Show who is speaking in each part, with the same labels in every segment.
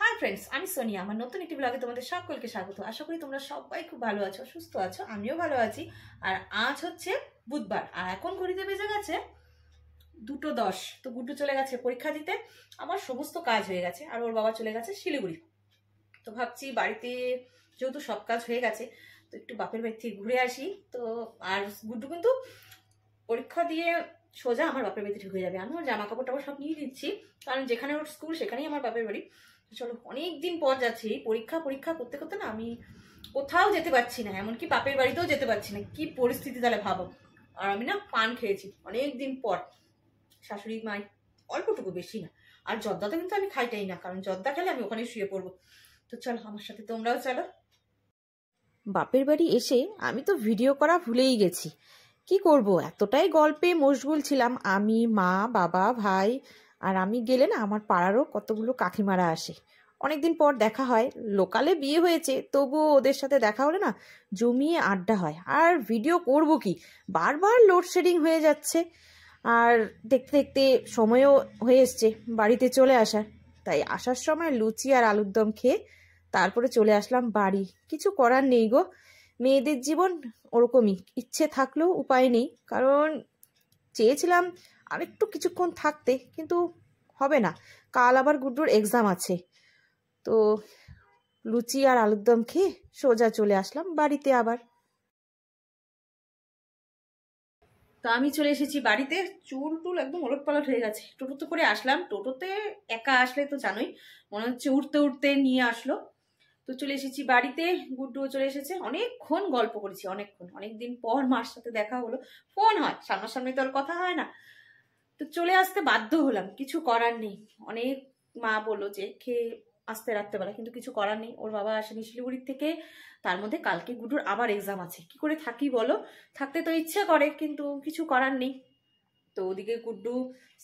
Speaker 1: Hi friends, আমি সোনিয়া। আমার নতুন একটি ব্লগে তোমাদের সকলকে স্বাগত। আশা করি তোমরা সবাই খুব ভালো আছো, সুস্থ আছো। আমিও ভালো আছি। আর আজ হচ্ছে বুধবার, আর এখন ঘড়িতে বেজে গেছে 2:10। তো গুড্ডু চলে গেছে পরীক্ষা দিতে। আমার সমস্ত কাজ হয়ে গেছে, আর ওর বাবা চলে গেছে শিলিগুড়ি। তো ভাবছি বাড়িতে যেহেতু সব কাজ হয়ে গেছে, তো একটু বাপের বাড়ি থেকে ঘুরে আসি। তো আর গুড্ডু কিন্তু পরীক্ষা দিয়ে সোজা আমার বাপের বাড়িতে ঢুকে যাবে। আমি ওর জামা কাপড় টাপড় সব নিয়ে দিচ্ছি, কারণ যেখানে ওর স্কুল সেখানেই আমার বাপের বাড়ি। চলো, অনেক দিন পর যাচ্ছি। পরীক্ষা পরীক্ষা করতে করতে না আমি কোথাও যেতে পারছি না, এমনকি বাপের বাড়িতেও যেতে পারছি না। কি পরিস্থিতি তাহলে ভাবো। আর আমি না পান খেয়েছি অনেক দিন পর, শাশুড়ি মাই অল্পটুকু, বেশি না। আর জর্দাটা কিন্তু আমি খাইটাই না, কারণ জর্দা খেলে আমি ওখানে শুয়ে পড়বো। তো চলো আমার সাথে তোমরাও চলো।
Speaker 2: বাপের বাড়ি এসে আমি তো ভিডিও করা ভুলেই গেছি। কি করব, এতটাই গল্পে মশগুল ছিলাম। আমি, মা, বাবা, ভাই আর আমি গেলে না আমার পাড়ারও কতগুলো কাকিমারা আসে। অনেকদিন পর দেখা হয়। লোকালে বিয়ে হয়েছে, তবুও ওদের সাথে দেখা হলে না জমিয়ে আড্ডা হয়। আর ভিডিও করব কি, বারবার লোডশেডিং হয়ে যাচ্ছে। আর দেখতে দেখতে সময়ও হয়ে এসছে বাড়িতে চলে আসার। তাই আসার সময় লুচি আর আলুর দম খেয়ে তারপরে চলে আসলাম বাড়ি। কিছু করার নেই গো, মেয়েদের জীবন ওরকমই। ইচ্ছে থাকলেও উপায় নেই, কারণ চেয়েছিলাম আরেকটু কিছুক্ষণ থাকতে, কিন্তু হবে না। কাল আবার গুড্ডুর এক্সাম আছে। তো লুচি আর আলুর দম খেয়ে সোজা চলে আসলাম বাড়িতে আবার।
Speaker 1: তো আমি চলে এসেছি বাড়িতে। চুল টুল একদম ওলট পালট হয়ে গেছে। টোটোতে করে আসলাম। টোটোতে একা আসলে তো জানোই, মনে হচ্ছে উঠতে উঠতে নিয়ে আসলো। তো চলে এসেছি বাড়িতে। গুড্ডুও চলে এসেছে। অনেকক্ষণ গল্প করেছি, অনেকক্ষণ, অনেকদিন পর মার সাথে দেখা হলো। ফোন হয়, সামনাসামনি তো আর কথা হয় না। তো চলে আসতে বাধ্য হলাম, কিছু করার নেই। অনেক মা বললো যে খেয়ে আসতে রাত্রেবেলা, কিন্তু কিছু করার নেই। ওর বাবা আসেনি শিলিগুড়ির থেকে। তার মধ্যে কালকে গুড্ডুর আবার এক্সাম আছে। কি করে থাকি বলো? থাকতে তো ইচ্ছা করে, কিন্তু কিছু করার নেই। তো ওদিকে গুড্ডু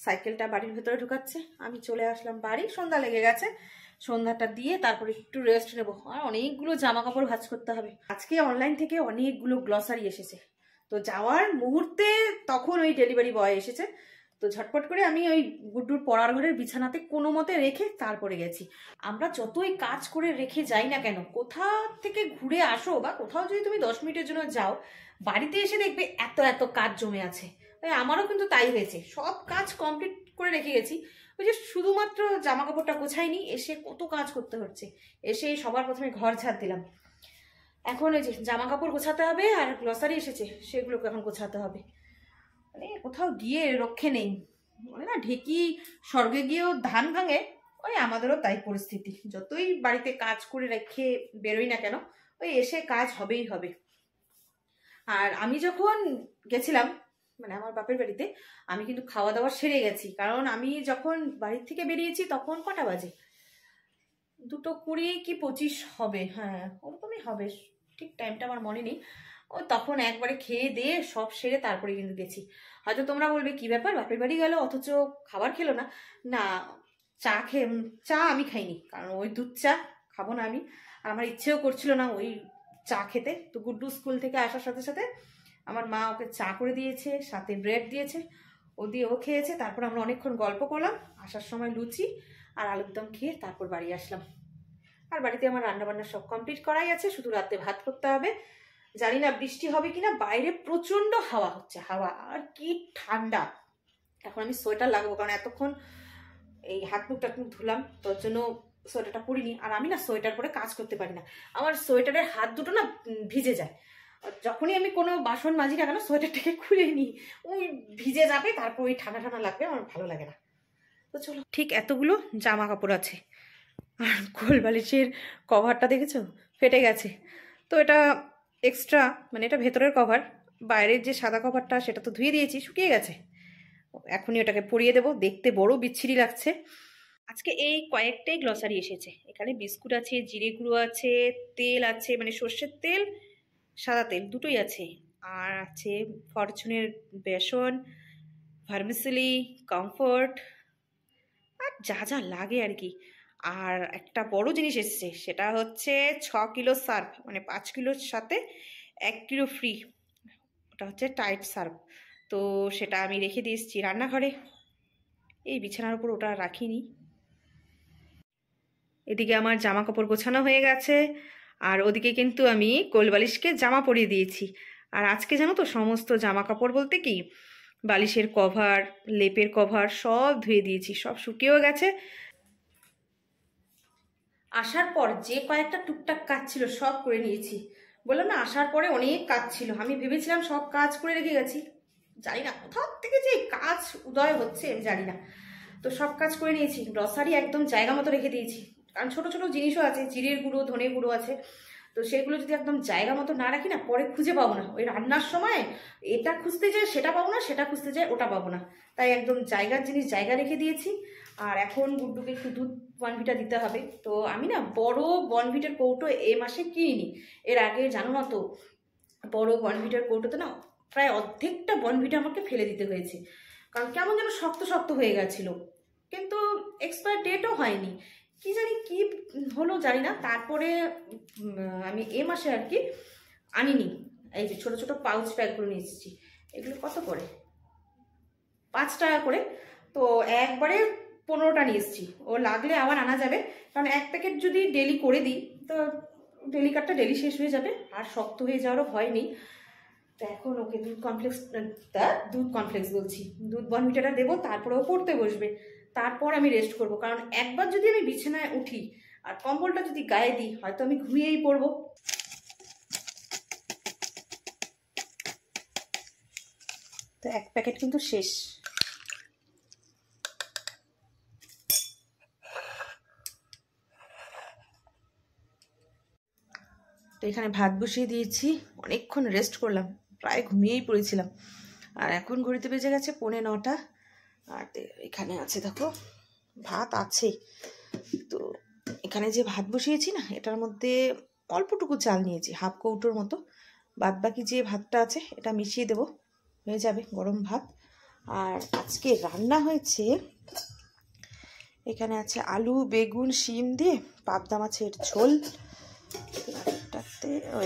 Speaker 1: সাইকেলটা বাড়ির ভেতরে ঢুকাচ্ছে, আমি চলে আসলাম বাড়ি। সন্ধ্যা লেগে গেছে, সন্ধ্যাটা দিয়ে তারপরে একটু রেস্ট নেবো। আর অনেকগুলো জামা কাপড় ভাঁজ করতে হবে। আজকে অনলাইন থেকে অনেকগুলো গ্লসারি এসেছে। তো যাওয়ার মুহূর্তে তখন ওই ডেলিভারি বয় এসেছে। তো ঝটপট করে আমি ওই গুড্ডুর পড়ার ঘরের বিছানাতে কোনো মতে রেখে তারপরে গেছি। আমরা যতই কাজ করে রেখে যাই না কেন, কোথা থেকে ঘুরে আসো বা কোথাও যদি তুমি 10 মিনিটের জন্য যাও, বাড়িতে এসে দেখবে এত এত কাজ জমে আছে। আমারও কিন্তু তাই হয়েছে। সব কাজ কমপ্লিট করে রেখে গেছি, ওই যে শুধুমাত্র জামা কাপড়টা গোছাইনি। এসে কত কাজ করতে হচ্ছে। এসে সবার প্রথমে ঘর ঝাড় দিলাম। এখন ওই যে জামা কাপড় গোছাতে হবে, আর গ্লসারি এসেছে সেগুলোকে এখন গোছাতে হবে। মানে কোথাও গিয়ে রক্ষে নেই। মানে না, ঢেকি স্বর্গে গিয়েও ধান ভাঙে। ওই আমাদেরও তাই পরিস্থিতি। যতই বাড়িতে কাজ করে রেখে বেরোই না কেন, ওই এসে কাজ হবেই হবে। আর আমি যখন গেছিলাম, মানে আমার বাপের বাড়িতে, আমি কিন্তু খাওয়া দাওয়া সেরে গেছি। কারণ আমি যখন বাড়ির থেকে বেরিয়েছি তখন কটা বাজে, 2:20 কি 25 হবে, হ্যাঁ ওরকমই হবে। ঠিক টাইমটা আমার মনে নেই। ও তখন একবারে খেয়ে দিয়ে সব সেরে তারপরে কিন্তু গেছি। হয়তো তোমরা বলবে কি ব্যাপার, বাপের বাড়ি গেল অথচ খাবার খেলো না। না, চা আমি খাইনি, কারণ ওই দুধ চা খাবো না আমি। আর আমার ইচ্ছেও করছিল না ওই চা খেতে। তো গুড্ডু স্কুল থেকে আসার সাথে সাথে আমার মা ওকে চা করে দিয়েছে, সাথে ব্রেড দিয়েছে। ও দিয়ে ও খেয়েছে। তারপর আমরা অনেকক্ষণ গল্প করলাম। আসার সময় লুচি আর আলুর দম খেয়ে তারপর বাড়ি আসলাম। আর বাড়িতে আমার রান্নাবান্না সব কমপ্লিট করাই আছে, শুধু রাতে ভাত করতে হবে। জানি না বৃষ্টি হবে কিনা, বাইরে প্রচন্ড হাওয়া হচ্ছে, হাওয়া আর কি ঠান্ডা। এখন আমি সোয়েটার লাগাবো, কারণ এতক্ষণ এই হাত মুখ টাত মুখ ধুলাম, তোর জন্য সোয়েটারটা পরিনি। আর আমি না সোয়েটার পরে কাজ করতে পারি না, আমার সোয়েটারের হাত দুটো না ভিজে যায়। যখনই আমি কোনো বাসন মাজি না কেন, সোয়েটারটাকে খুলে নিই। ওই ভিজে যাবে, তারপর ওই ঠান্ডা ঠান্ডা লাগবে, আমার ভালো লাগে না। তো চলো, ঠিক এতগুলো জামা কাপড় আছে। আর কোল বালিশের কভারটা দেখেছো, ফেটে গেছে। তো এটা এক্সট্রা, মানে এটা ভেতরের কভার। বাইরের যে সাদা কভারটা সেটা তো ধুয়ে দিয়েছি, শুকিয়ে গেছে। এখনই ওটাকে পরিয়ে দেবো, দেখতে বড় বিচ্ছিরি লাগছে। আজকে এই কয়েকটাই গ্লসারি এসেছে। এখানে বিস্কুট আছে, জিরে গুঁড়ো আছে, তেল আছে, মানে সর্ষের তেল, সাদা তেল দুটোই আছে। আর আছে ফরচুনের বেসন, ভার্মিসেলি, কমফোর্ট, আর যা যা লাগে আর কি। আর একটা বড় জিনিস এসছে, সেটা হচ্ছে 6 কিলো সার্ফ, মানে 5 কিলোর সাথে 1 কিলো ফ্রি। ওটা হচ্ছে টাইট সার্ফ। তো সেটা আমি রেখে দিয়ে এসেছি রান্নাঘরে। এই বিছানার উপর ওটা রাখিনি। এদিকে আমার জামা কাপড় গোছানো হয়ে গেছে, আর ওদিকে কিন্তু আমি কোলবালিশকে জামা পরিয়ে দিয়েছি। আর আজকে জানো তো সমস্ত জামা কাপড় বলতে কি, বালিশের কভার, লেপের কভার সব ধুয়ে দিয়েছি, সব শুকিয়েও গেছে। আসার পর যে কয়েকটা টুকটাক কাজ ছিল সব করে নিয়েছি। বললাম না, আসার পরে অনেক কাজ ছিল, আমি ভেবেছিলাম সব কাজ করে রেখে গেছি, জানি না কোথাও থেকে যে কাজ উদয় হচ্ছে আমি জানি না। তো সব কাজ করে নিয়েছি, গ্রসারি একদম জায়গা মতো রেখে দিয়েছি, কারণ ছোট ছোট জিনিসও আছে, জিরের গুঁড়ো, ধনে গুঁড়ো আছে, তো সেগুলো যদি একদম জায়গা মতো না রাখি না, পরে খুঁজে পাবো না। ওই রান্নার সময় এটা খুঁজতে যায় সেটা পাবো না, সেটা খুঁজতে যায় ওটা পাবো না, তাই একদম জায়গার জিনিস জায়গা রেখে দিয়েছি। আর এখন গুড্ডুকে একটু দুধ বনভিটা দিতে হবে। তো আমি না বড় বনভিটার কৌটো এ মাসে কিনিনি, এর আগে জানো না তো বড় বনভিটার কৌটোতে না প্রায় অর্ধেকটা বনভিটা আমাকে ফেলে দিতে হয়েছে, কারণ কেমন যেন শক্ত শক্ত হয়ে গেছিল, কিন্তু এক্সপায়ার ডেটও হয়নি, কি জানি কি হলো জানি না। তারপরে আমি এ মাসে আর কি আনিনি, এই যে ছোট ছোট পাউচ প্যাকগুলো নিয়ে এসেছি। এগুলো কত করে? 5 টাকা করে। তো একবারে 15টা নিয়ে এসেছি, ও লাগলে আবার আনা যাবে, কারণ এক প্যাকেট যদি ডেলি করে দিই তো ডেলি কার্ডটা ডেলি শেষ হয়ে যাবে, আর শক্ত হয়ে যাওয়ারও ভয় নেই। তো এখন ওকে দুধ কমপ্লেক্স বলছি, দুধ বনভিটাটা দেবো, তারপরে ও পড়তে বসবে, তারপর আমি রেস্ট করব, কারণ একবার যদি আমি বিছানায় উঠি আর কম্বলটা যদি গায়ে দিই হয়তো আমি ঘুমিয়েই পড়বো। তো এক প্যাকেট কিন্তু শেষ। তো এখানে ভাত বসিয়ে দিয়েছি, অনেকক্ষণ রেস্ট করলাম, প্রায় ঘুমিয়েই পড়েছিলাম, আর এখন ঘড়িতে বেজে গেছে 9:45। আর এখানে আছে দেখো ভাত আছে। তো এখানে যে ভাত বসিয়েছি না, এটার মধ্যে অল্পটুকু চাল নিয়েছি, হাফ কৌটোর মতো, বাদ বাকি যে ভাতটা আছে এটা মিশিয়ে দেব, হয়ে যাবে গরম ভাত। আর আজকে রান্না হয়েছে, এখানে আছে আলু, বেগুন, শিম দিয়ে পাবদা মাছের ঝোল।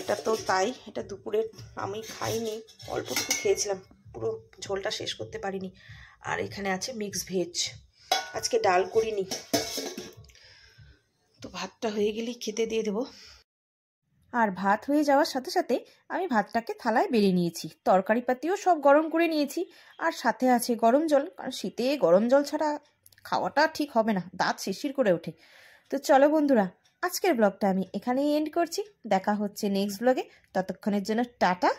Speaker 1: এটা তো তাই, এটা দুপুরে আমি খাইনি, অল্পটুকু খেয়েছিলাম, পুরো ঝোলটা শেষ করতে পারিনি। আর এখানে আছে মিক্স ভেজ, আজকে ডাল করিনি। তো ভাতটা হয়ে গেলেই খেতে দিয়ে দেবো।
Speaker 2: আর ভাত হয়ে যাওয়ার সাথে সাথে আমি ভাতটাকে থালায় বেড়ে নিয়েছি, তরকারি পাতিও সব গরম করে নিয়েছি, আর সাথে আছে গরম জল, কারণ শীতে গরম জল ছাড়া খাওয়াটা ঠিক হবে না, দাঁত শিরশির করে ওঠে। তো চলো বন্ধুরা, আজকের ব্লগটা আমি এখানেই এন্ড করছি, দেখা হচ্ছে নেক্সট ব্লগে, ততক্ষণের জন্য টাটা।